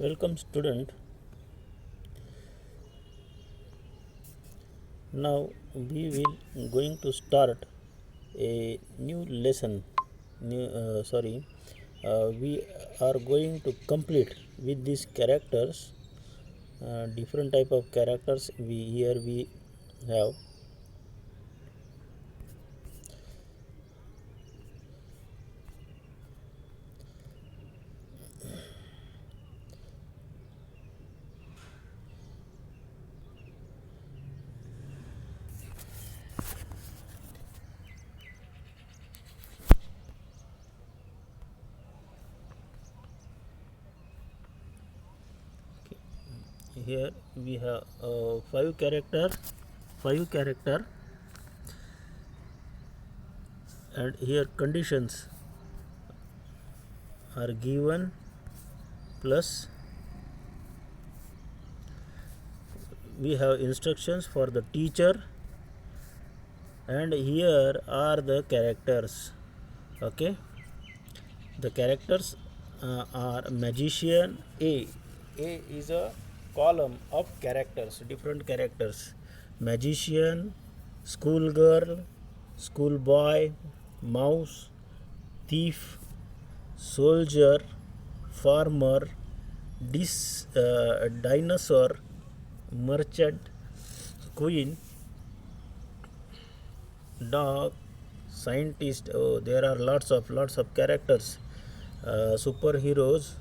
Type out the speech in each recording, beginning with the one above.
Welcome student. Now we will going to start a new lesson. We are going to complete with these characters. Different type of characters we have. Here we have five character, and here conditions are given plus we have instructions for the teacher, and here are the characters. Okay, the characters are magician. A is a column of characters, different characters: magician, schoolgirl, schoolboy, mouse, thief, soldier, farmer, dinosaur, merchant, queen, dog, scientist. Oh, there are lots of characters. Superheroes,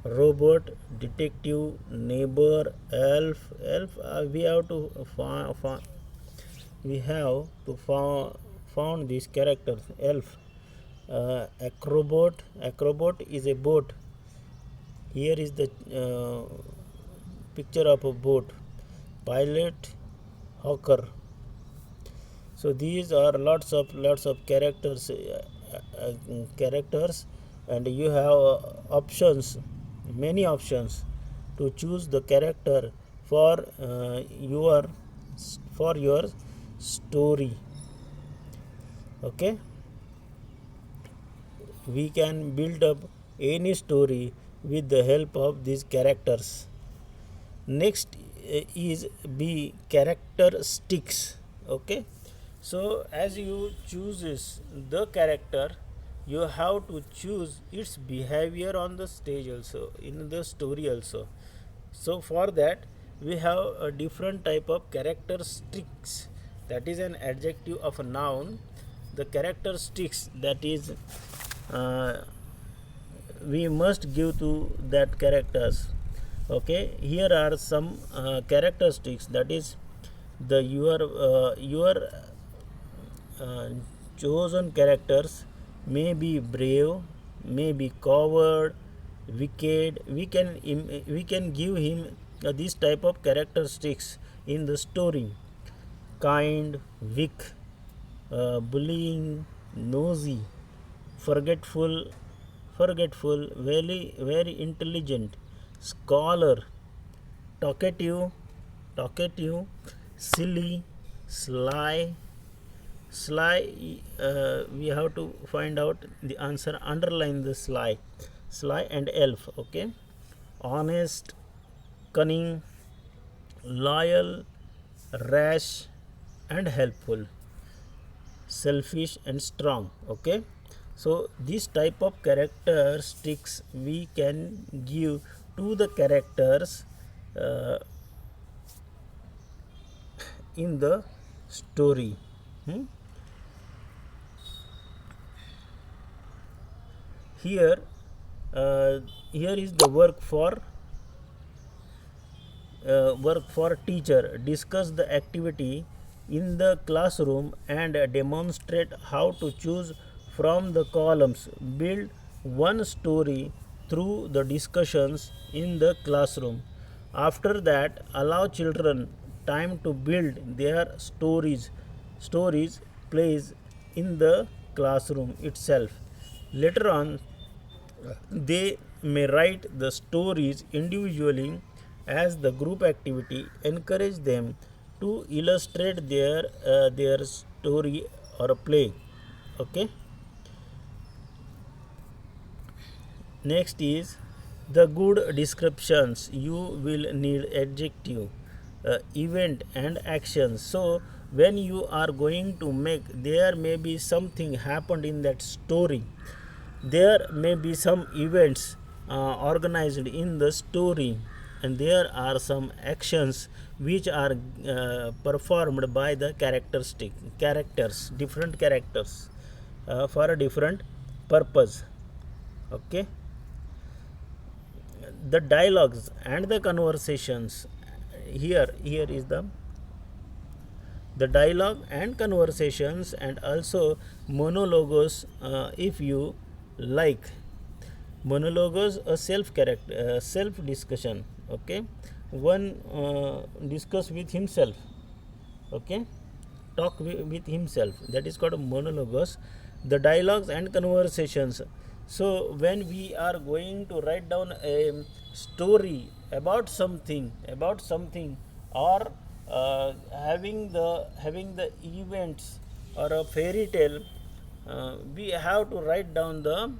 robot, detective, neighbor, elf. We have to found these characters. Elf, acrobat is a boat. Here is the picture of a boat. Pilot, hawker. So these are lots of characters, and you have options, many options to choose the character for your story. Okay, we can build up any story with the help of these characters. Next is B, characteristics. Okay, so as you chooses the character, you have to choose its behavior on the stage also, in the story also. So for that we have a different type of characteristics, that is an adjective of a noun. The characteristics, that is uh, we must give to that characters. Okay, here are some characteristics, that is the your uh, chosen characters may be brave, may be coward, wicked. We can give him this type of characteristics in the story: kind, weak, bullying, nosy, forgetful, very intelligent, scholar, talkative, silly, sly. We have to find out the answer. Underline the sly and elf. Okay, honest, cunning, loyal, rash, and helpful, selfish and strong. Okay, so this type of characteristics we can give to the characters uh, in the story. Hmm? Here, here is the work for teacher. Discuss the activity in the classroom and demonstrate how to choose from the columns. Build one story through the discussions in the classroom. After that, allow children time to build their stories plays in the classroom itself. Later on, they may write the stories individually as the group activity. Encourage them to illustrate their story or play. Okay. Next is The good descriptions you will need adjective, event and action. So when you are going to make, there may be something happened in that story, there may be some events organized in the story, and there are some actions which are performed by the characters, different characters, for a different purpose. Okay, the dialogues and the conversations, here is the dialogue and conversations, and also monologues, if you like. Monologues, a self discussion. Okay, one discuss with himself. Okay, talk with himself, that is called monologues. The dialogues and conversations, so when we are going to write down a story about something, or having the events or a fairy tale, we have to write down the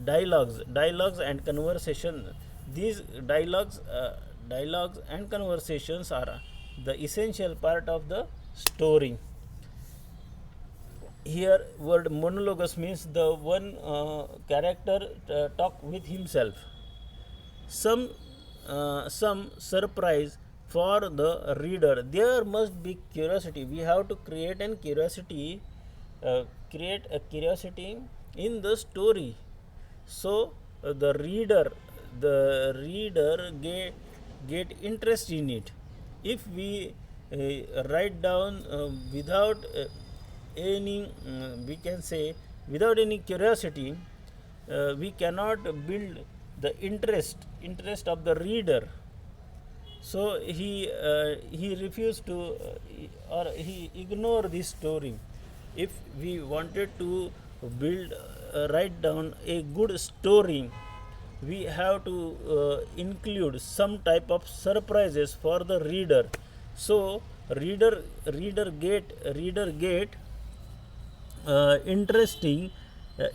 dialogues and conversation. These dialogues and conversations are the essential part of the story. Here word monologus means the one character talk with himself. Some surprise for the reader, there must be curiosity, we have to create a curiosity in the story. So the reader get interest in it. If we write down without any we can say without any curiosity, we cannot build the interest of the reader. So he refused to or he ignored this story. If we wanted to build write down a good story, we have to include some type of surprises for the reader. So reader get interesting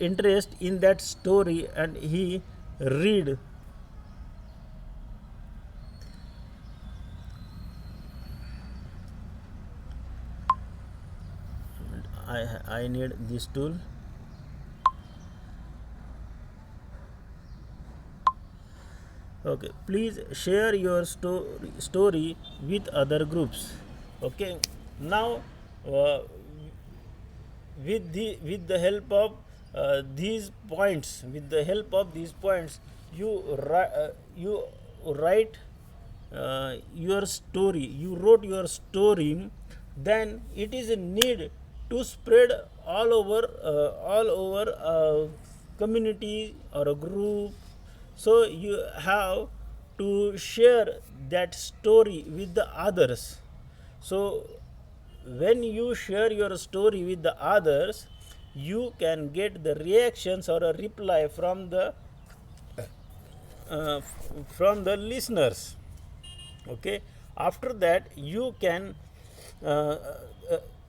interest in that story, and he read. I need this tool. Okay, please share your story with other groups. Okay, now uh, with the help of these points, you write your story, you wrote your story. Then it is a need to spread all over community or a group. So you have to share that story with the others. So when you share your story with the others, you can get the reactions or a reply from the listeners. Okay, after that you can uh,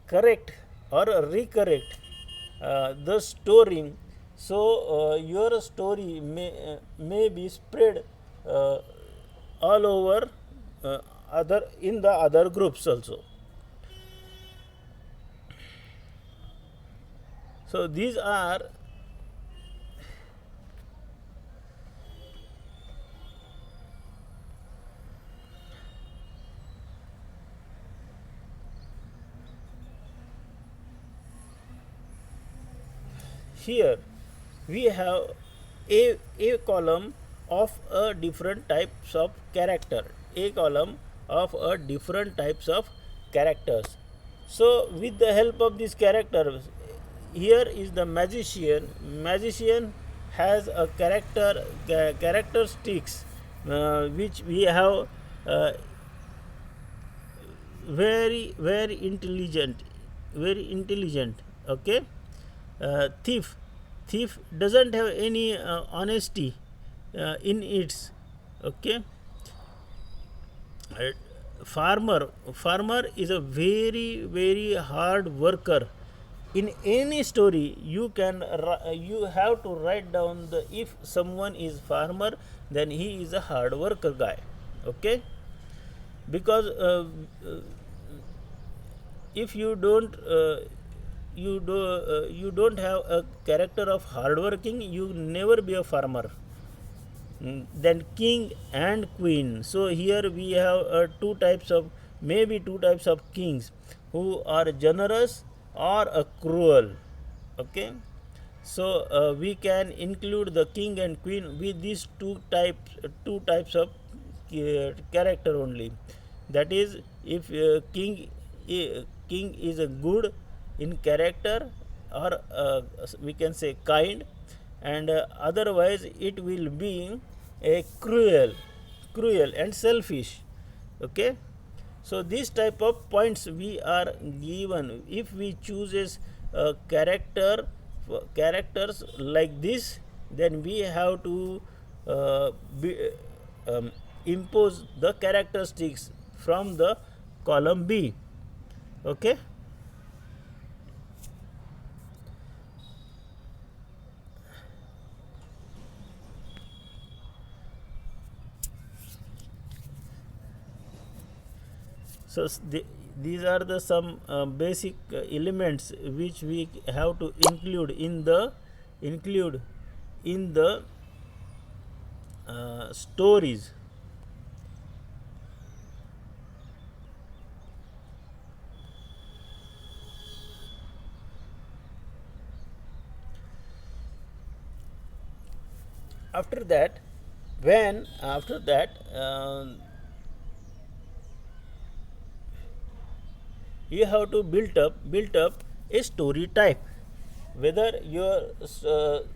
correct or recorrect the story. So your story may be spread uh, all over other in the other groups also. So these are here we have a column of a different types of character, a column of a different types of characters. So with the help of these characters, here is the magician has a characteristics which we have uh, very intelligent. Okay, thief doesn't have any honesty in its. Okay, uh, farmer is a very hard worker. in any story you have to write down the if someone is farmer, then he is a hard worker guy. Okay, because if you don't have a character of hardworking, you never be a farmer. Then king and queen. So here we have two types of kings who are generous or cruel. Okay, so we can include the king and queen with these two types of character only. That is, if king is a good in character, or we can say kind, and otherwise it will be a cruel and selfish. Okay, so this type of points we are given if we chooses a characters like this, then we have to be, impose the characteristics from the column B. Okay, so these are the some basic elements which we have to include in the stories. After that, when after that you have to build up a story type, whether your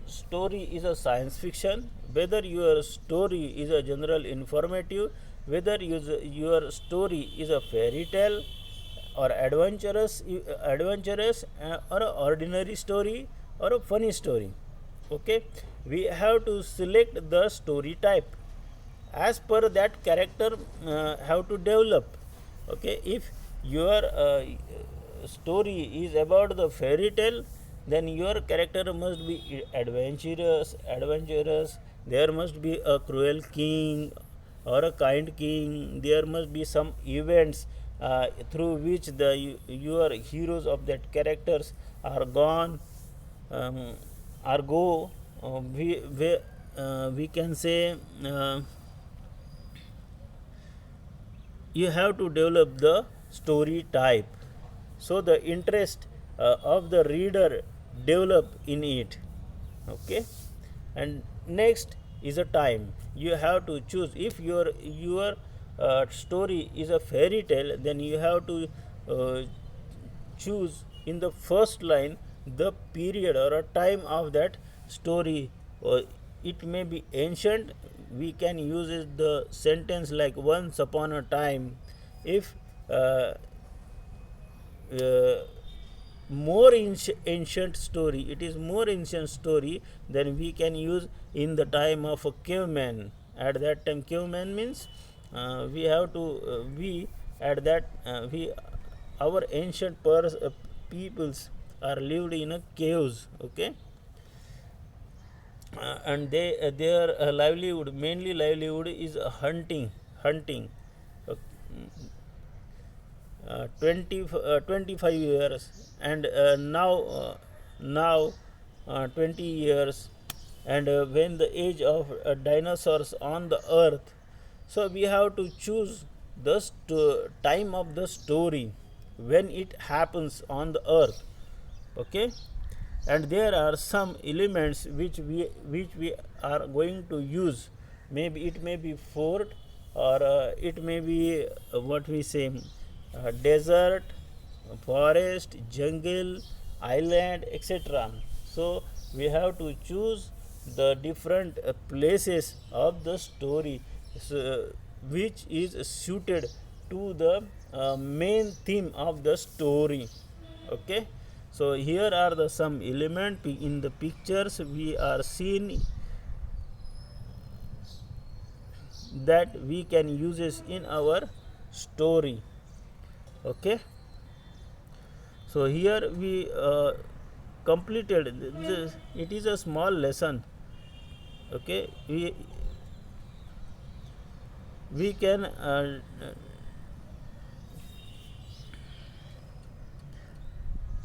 story is a science fiction, whether your story is a general informative, whether your story is a fairy tale or adventurous or a ordinary story or a funny story. Okay, we have to select the story type. As per that character have to develop. Okay, if your story is about the fairy tale, then your character must be adventurous. There must be a cruel king or a kind king. There must be some events through which the your heroes of that characters are gone, um, or go. We can say you have to develop the story type, so the interest of the reader develop in it. Okay, and next is a time. You have to choose. If your story is a fairy tale, then you have to uh, choose in the first line the period or a time of that story. It may be ancient. We can use the sentence like once upon a time. If uh, uh, more ancient story, it is more ancient story, then we can use in the time of a caveman. At that time, caveman means we have to we at that we our ancient peoples are lived in a caves. Okay, and their livelihood, mainly livelihood, is hunting. uh, 25 years, and now 20 years, and when the age of dinosaurs on the earth. So we have to choose the time of the story when it happens on the earth. Okay, and there are some elements which we are going to use. Maybe it may be fort, or it may be what we say, desert, forest, jungle, island, etc. So we have to choose the different places of the story, so, which is suited to the main theme of the story. Okay, so here are the some element in the pictures we are seeing that we can use in our story. Okay, So here we completed this. It is a small lesson. Okay, we can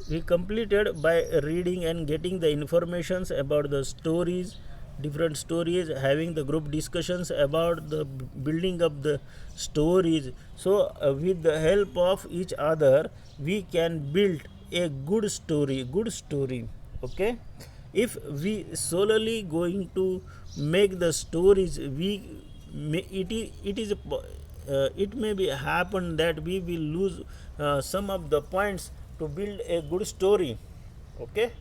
we completed by reading and getting the informations about the stories, different stories, having the group discussions about the building up the stories. So with the help of each other we can build a good story. Okay, if we solely going to make the stories, it may be happen that we will lose some of the points to build a good story. Okay,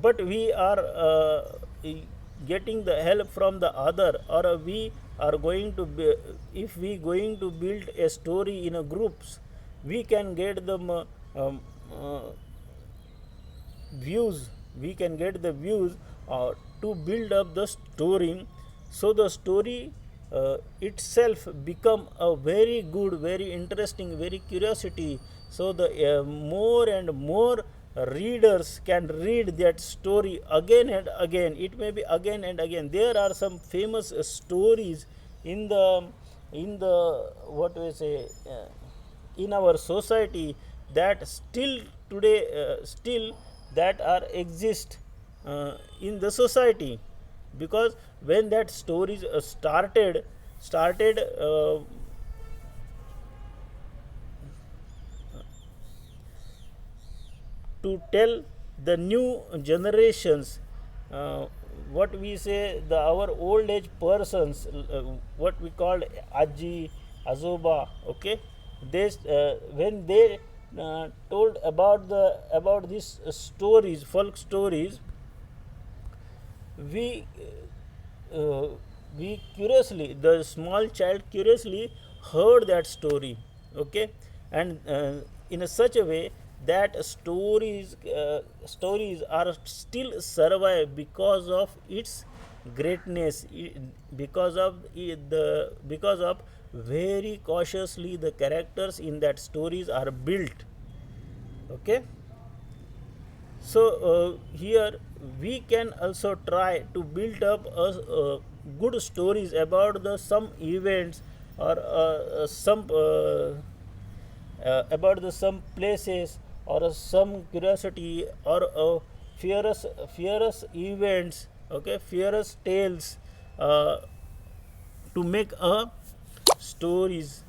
but we are getting the help from the other, or we are going to be, if we going to build a story in a groups, we can get them uh, views, we can get the views to build up the story. So the story itself become a very good, very interesting, very curiosity. So the more and more readers can read that story again and again. It may be again and again. There are some famous stories in the what we say in our society that still today still that are exist in the society, because when that stories started to tell the new generations, uh, what we say, the our old age persons, what we call aji, azoba. Okay, they when they told about these stories, folk stories, we uh, we curiously, the small child curiously heard that story. Okay, and in a such a way that stories are still survive because of its greatness, because of very cautiously the characters in that stories are built. Okay, so here we can also try to build up good stories about the some events, or some about the some places, or some curiosity, or fearous events. Okay, fearous tales, uh, to make a stories.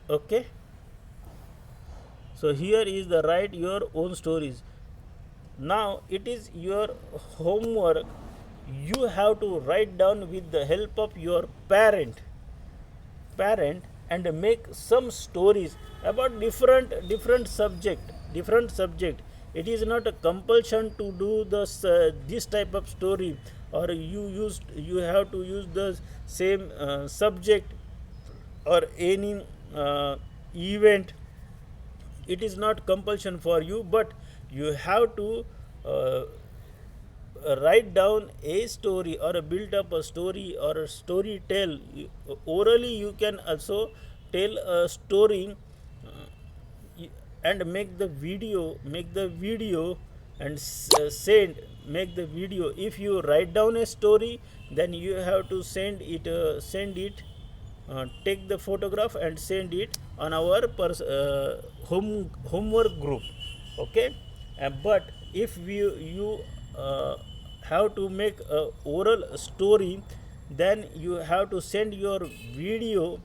Okay, so here is the write your own stories. Now it is your homework. You have to write down with the help of your parent and make some stories about different subject. It is not a compulsion to do this type of story, or you have to use the same subject or any event. It is not compulsion for you, but you have to uh, write down a story, or build up a story, or a story tell. Orally you can also tell a story, and make the video and make the video. If you write down a story, then you have to send it, take the photograph and send it on our homework group. Okay, but if you have to make a oral story, then you have to send your video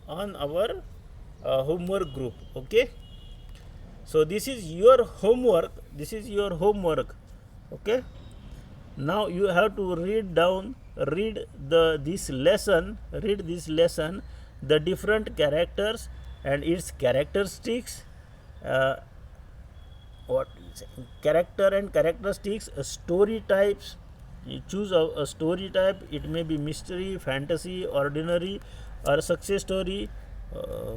on our homework group. Okay, so this is your homework. Okay, now you have to read this lesson, the different characters and its characteristics. uh, what character and characteristics, story types. You choose a story type. It may be mystery, fantasy, ordinary, or success story, uh,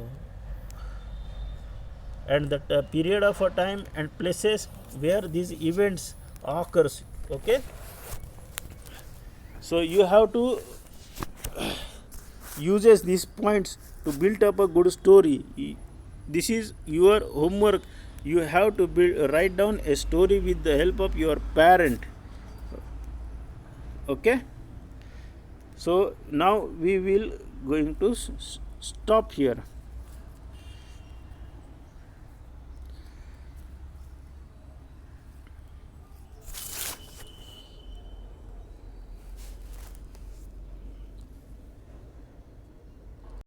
and the period of a time and places where these events occurs. Okay, so you have to uses these points to build up a good story. this is your homework. You have to write down a story with the help of your parent. Okay, so now we will going to stop here.